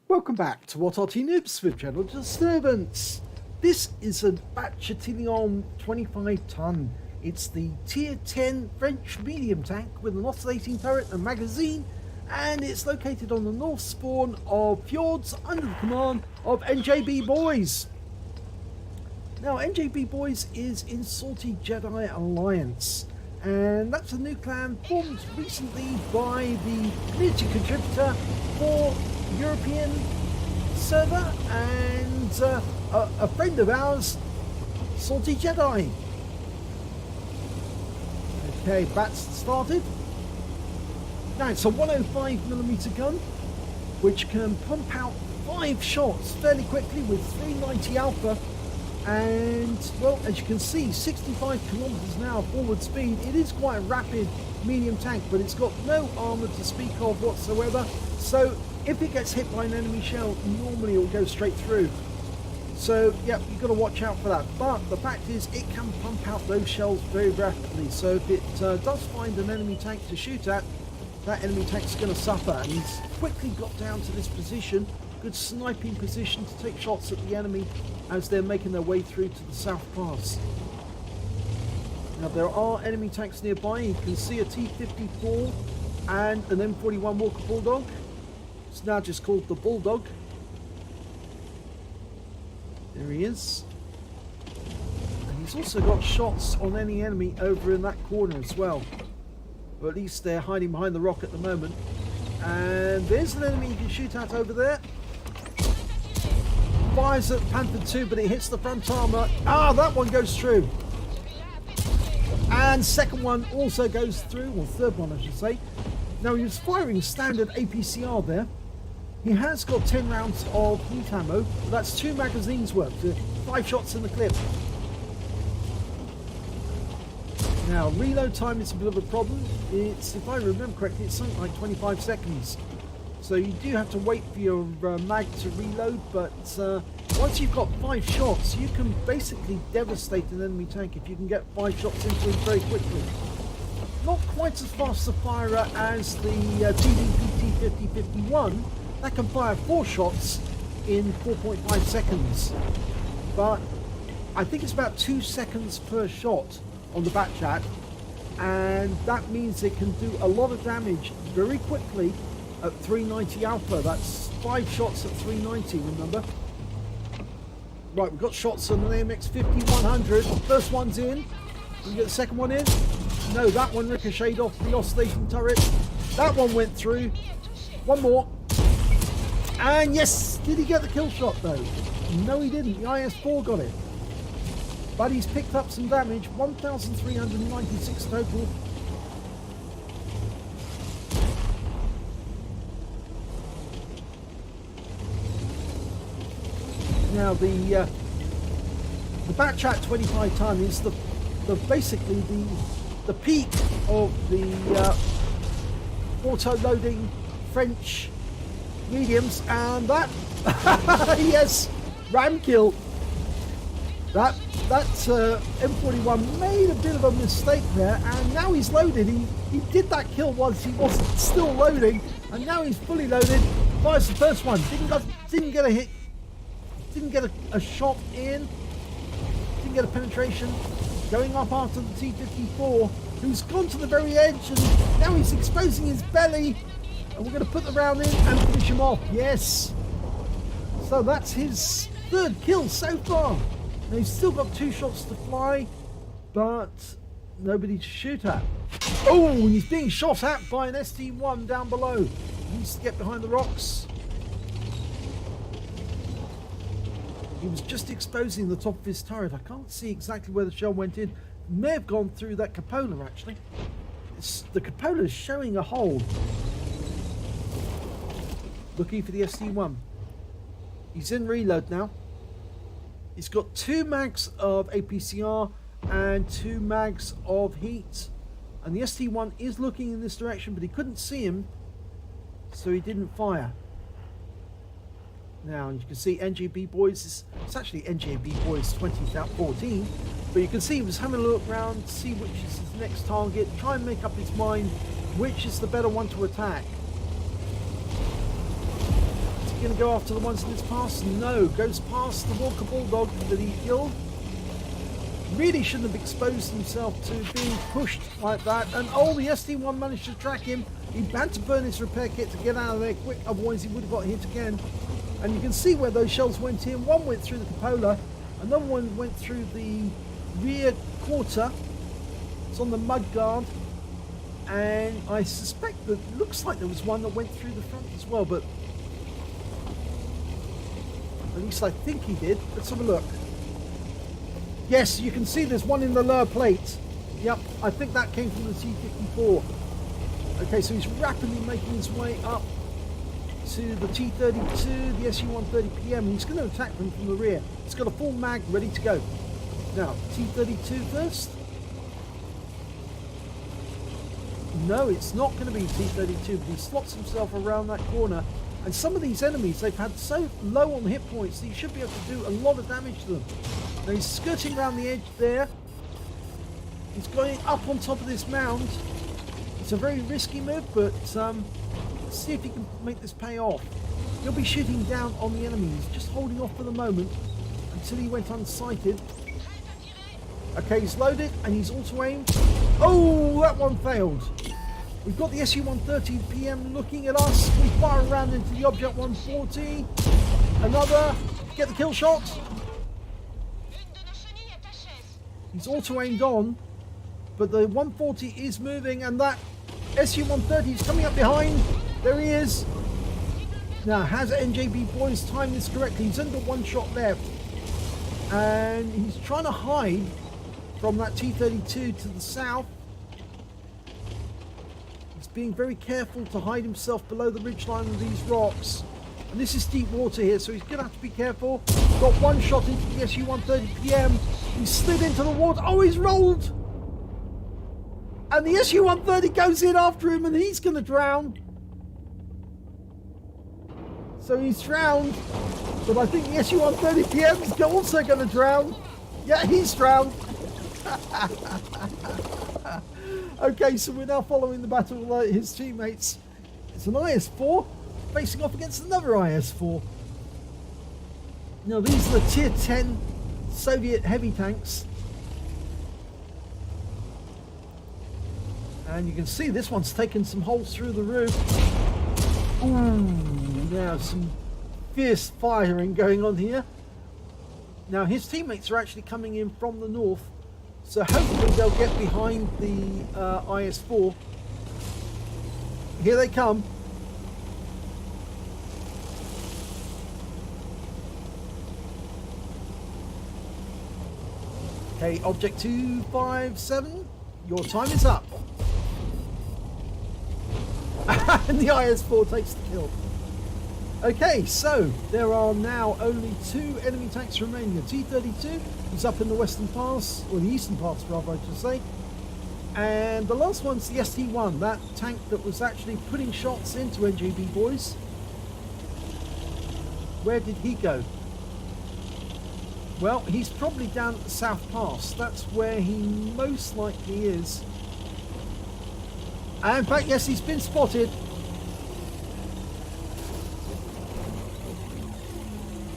Welcome back to what Arty Noobs with General Disturbance. This is a Bat Châtillon 25 ton. It's the tier 10 French medium tank with an oscillating turret and magazine, and it's located on the north spawn of Fjords under the command of NJBboys. Now NJBboys is in Salty Jedi Alliance, and that's a new clan formed recently by the community contributor for European server and a friend of ours, Salty Jedi. Okay, Bat's started. Now it's a 105mm gun which can pump out 5 shots fairly quickly with 390 alpha, and well, as you can see, 65 kilometers an hour forward speed. It is quite a rapid medium tank, but it's got no armor to speak of whatsoever, so if it gets hit by an enemy shell, normally it will go straight through. So yeah, you've got to watch out for that. But the fact is, it can pump out those shells very rapidly. So if it does find an enemy tank to shoot at, that enemy tank's going to suffer. And he's quickly got down to this position, good sniping position to take shots at the enemy as they're making their way through to the South Pass. Now there are enemy tanks nearby. You can see a T-54 and an M41 Walker Bulldog. It's now just called the Bulldog. There he is. And he's also got shots on any enemy over in that corner as well. Or at least they're hiding behind the rock at the moment. And there's an enemy you can shoot at over there. Fires at Panther 2, but it hits the front armor. Ah, that one goes through. And second one also goes through, or third one I should say. Now he was firing standard APCR there. He has got 10 rounds of heat ammo, but that's 2 magazines worth, 5 shots in the clip. Now reload time is a bit of a problem. It's, if I remember correctly, it's something like 25 seconds. So you do have to wait for your mag to reload, but once you've got 5 shots, you can basically devastate an enemy tank if you can get 5 shots into it very quickly. Not quite as fast a firer as the TDP-5051. That can fire 4 shots in 4.5 seconds. But I think it's about 2 seconds per shot on the Bat Chat, and that means it can do a lot of damage very quickly at 390 alpha. That's 5 shots at 390, remember? Right, we've got shots on the AMX 5100. First one's in. Can we get the second one in? No, that one ricocheted off the oscillating turret. That one went through. One more. And yes, did he get the kill shot though? No, he didn't. The IS-4 got it. But he's picked up some damage. 1,396 total. Now the Bat Chat 25 ton is basically the peak of the auto-loading French mediums, and that yes, ram kill. That M41 made a bit of a mistake there, and now he's loaded. He did that kill once he wasn't still loading, and now he's fully loaded. Fires the first one, didn't get a hit, didn't get a shot in, didn't get a penetration. Going up after the T-54, who's gone to the very edge, and now he's exposing his belly, and we're going to put the round in and finish him off. Yes, so that's his 3rd kill so far. Now he's still got 2 shots to fly, but nobody to shoot at. Oh, and he's being shot at by an ST1 down below. He needs to get behind the rocks. He was just exposing the top of his turret. I can't see exactly where the shell went in. It may have gone through that cupola actually. The cupola is showing a hole. Looking for the ST1. He's in reload now. He's got 2 mags of APCR and 2 mags of heat. And the ST1 is looking in this direction, but he couldn't see him, so he didn't fire. Now, and you can see NJBboys, it's actually NJBboys2014, but you can see he was having a look around to see which is his next target, try and make up his mind which is the better one to attack. going to go after the ones in his pass? No, goes past the Walker Bulldog that he killed. Really shouldn't have exposed himself to being pushed like that. And oh, the SD1 managed to track him. He had to burn his repair kit to get out of there quick, otherwise he would have got hit again. And you can see where those shells went in. One went through the cupola, another one went through the rear quarter. It's on the mud guard. And I suspect that it looks like there was one that went through the front as well, but at least I think he did. Let's have a look. Yes, you can see there's one in the lower plate. Yep, I think that came from the T-54. Okay, so he's rapidly making his way up to the T-32, the SU-130PM. He's going to attack them from the rear. He's got a full mag ready to go. Now, T-32 first. No, it's not going to be T-32, but he slots himself around that corner. And some of these enemies, they've had so low on hit points that he should be able to do a lot of damage to them. Now he's skirting around the edge there. He's going up on top of this mound. It's a very risky move, but let's see if he can make this pay off. He'll be shooting down on the enemies, just holding off for the moment until he went unsighted. Okay, he's loaded and he's auto-aimed. Oh, that one failed. We've got the SU-130PM looking at us. We fire around into the Object 140. Another. Get the kill shot. He's auto-aimed on, but the 140 is moving, and that SU-130 is coming up behind. There he is. Now, has NJBboys timed this correctly? He's only got one shot left, and he's trying to hide from that T-32 to the south. He's being very careful to hide himself below the ridgeline of these rocks. And this is deep water here, so he's going to have to be careful. Got one shot into the SU-130PM. He slid into the water. Oh, he's rolled! And the SU-130 goes in after him, and he's going to drown. So he's drowned. But I think the SU-130PM is also going to drown. Yeah, he's drowned. Okay, so we're now following the battle of his teammates. It's an IS-4 facing off against another IS-4. Now these are the tier 10 Soviet heavy tanks. And you can see this one's taken some holes through the roof. Ooh, now some fierce firing going on here. Now his teammates are actually coming in from the north, so hopefully they'll get behind the IS-4. Here they come. Okay, Object 257, your time is up. And the IS-4 takes the kill. Okay, so there are now only 2 enemy tanks remaining. The T-32 is up in the western pass, or the eastern pass rather I should say. And the last one's the ST-1, that tank that was actually putting shots into NJBboys. Where did he go? Well, he's probably down at the south pass. That's where he most likely is. And in fact, yes, he's been spotted.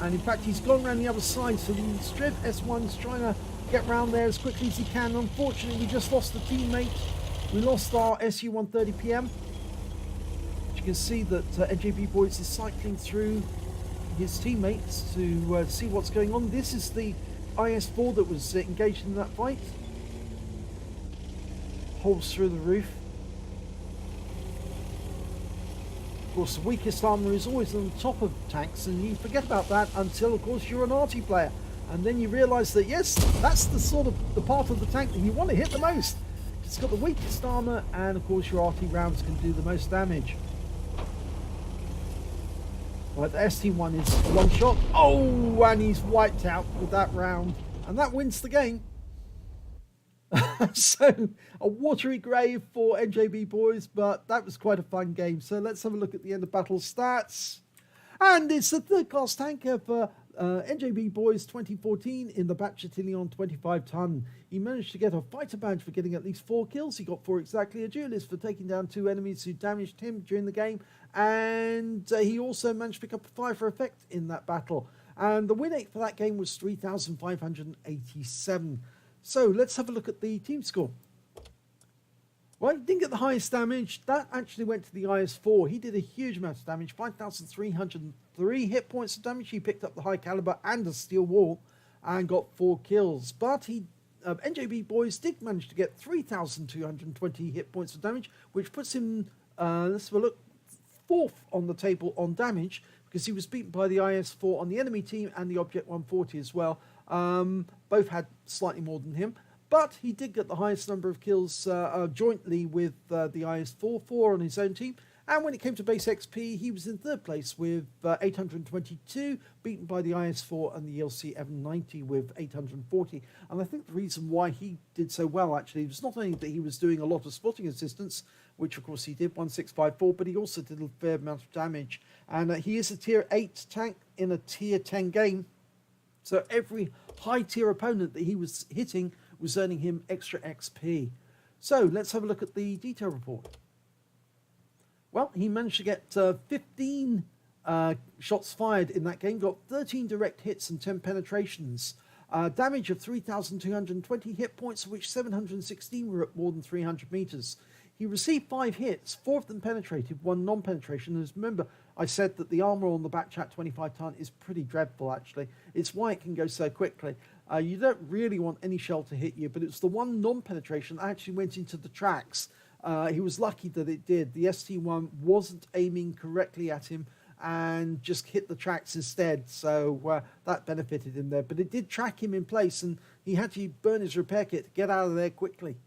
And in fact, he's gone around the other side, so the Strip S1's trying to get round there as quickly as he can. Unfortunately, we just lost the teammate. We lost our SU-130PM. You can see that NJBboys is cycling through his teammates to see what's going on. This is the IS-4 that was engaged in that fight. Holes through the roof. Of course, the weakest armor is always on the top of tanks, and you forget about that until, of course, you're an Arty player. And then you realise that, yes, that's the sort of the part of the tank that you want to hit the most. It's got the weakest armor, and of course your Arty rounds can do the most damage. Right, the ST-1 is one shot. Oh, and he's wiped out with that round. And that wins the game. So, a watery grave for NJBboys, but that was quite a fun game. So let's have a look at the end of battle stats. And it's the third class tanker for NJBboys2014 in the Bat Châtillon 25-ton. He managed to get a fighter badge for getting at least 4 kills. He got 4 exactly, a duelist for taking down 2 enemies who damaged him during the game. And he also managed to pick up a fire for effect in that battle. And the win rate for that game was 3,587. So let's have a look at the team score. Well, he didn't get the highest damage. That actually went to the IS-4. He did a huge amount of damage, 5,303 hit points of damage. He picked up the high caliber and a steel wall and got 4 kills. But NJB Boys did manage to get 3,220 hit points of damage, which puts him, let's have a look, 4th on the table on damage, because he was beaten by the IS-4 on the enemy team and the Object 140 as well. Both had slightly more than him. But he did get the highest number of kills jointly with the IS-4, 4 on his own team. And when it came to base XP, he was in 3rd place with 822, beaten by the IS-4 and the ELC M90 with 840. And I think the reason why he did so well, actually, was not only that he was doing a lot of spotting assistance, which of course he did, 1654, but he also did a fair amount of damage. And he is a tier 8 tank in a tier 10 game. So every high tier opponent that he was hitting was earning him extra XP. So let's have a look at the detail report. Well, he managed to get 15 shots fired in that game, got 13 direct hits and 10 penetrations. Damage of 3,220 hit points, of which 716 were at more than 300 meters. He received 5 hits, 4 of them penetrated, 1 non-penetration. As remember, I said that the armor on the Bat Chat 25-ton is pretty dreadful, actually. It's why it can go so quickly. You don't really want any shell to hit you, but it's the 1 non-penetration that actually went into the tracks. He was lucky that it did. The ST1 wasn't aiming correctly at him and just hit the tracks instead, so that benefited him there. But it did track him in place, and he had to burn his repair kit to get out of there quickly.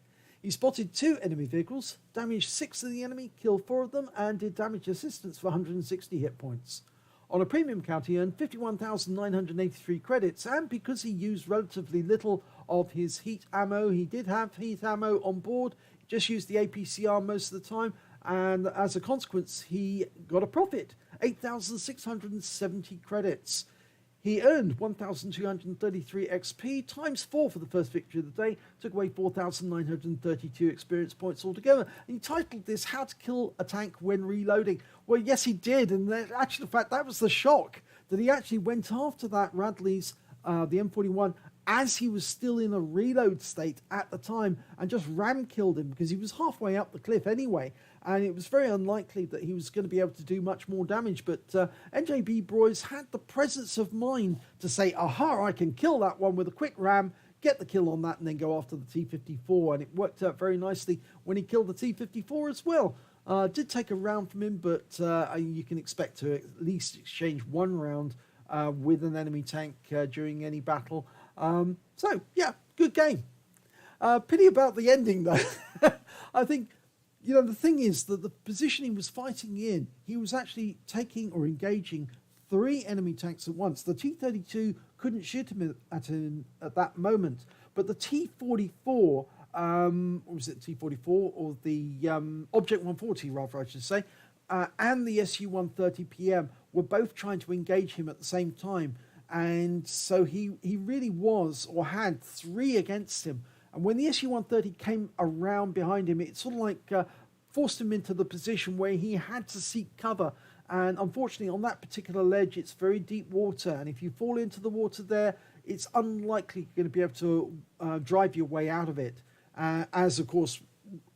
He spotted 2 enemy vehicles, damaged 6 of the enemy, killed 4 of them, and did damage assistance for 160 hit points. On a premium count, he earned 51,983 credits, and because he used relatively little of his heat ammo, he did have heat ammo on board, just used the APCR most of the time, and as a consequence, he got a profit, 8,670 credits. He earned 1,233 XP, times 4 for the first victory of the day, took away 4,932 experience points altogether. And he titled this, How to Kill a Tank When Reloading. Well, yes, he did, and actually, in fact, that was the shock, that he actually went after that Radley's, the M41, as he was still in a reload state at the time, and just ram-killed him, because he was halfway up the cliff anyway, and it was very unlikely that he was going to be able to do much more damage. But NJB Boys had the presence of mind to say, aha, I can kill that one with a quick ram, get the kill on that, and then go after the T-54, and it worked out very nicely when he killed the T-54 as well. Did take a round from him, but you can expect to at least exchange 1 round with an enemy tank during any battle. So, yeah, good game. Pity about the ending, though. I think, you know, the thing is that the position he was fighting in, he was actually taking or engaging 3 enemy tanks at once. The T-32 couldn't shoot him at that moment, but the T-44, what was it, T-44, or the Object 140, rather, I should say, and the Su-130 PM were both trying to engage him at the same time. And so he really was, or had 3 against him. And when the Su-130 came around behind him, it sort of like forced him into the position where he had to seek cover. And unfortunately, on that particular ledge, it's very deep water. And if you fall into the water there, it's unlikely you're going to be able to drive your way out of it. As, of course,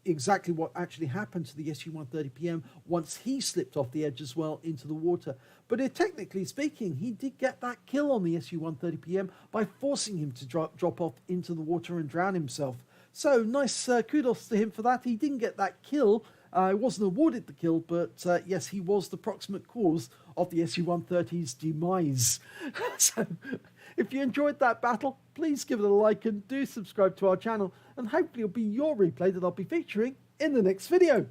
exactly what actually happened to the Su-130 PM once he slipped off the edge as well into the water. But technically speaking, he did get that kill on the Su-130 PM by forcing him to drop off into the water and drown himself. So nice kudos to him for that. He didn't get that kill. He wasn't awarded the kill, but yes, he was the proximate cause of the Su-130's demise. So if you enjoyed that battle, please give it a like and do subscribe to our channel, and hopefully it'll be your replay that I'll be featuring in the next video.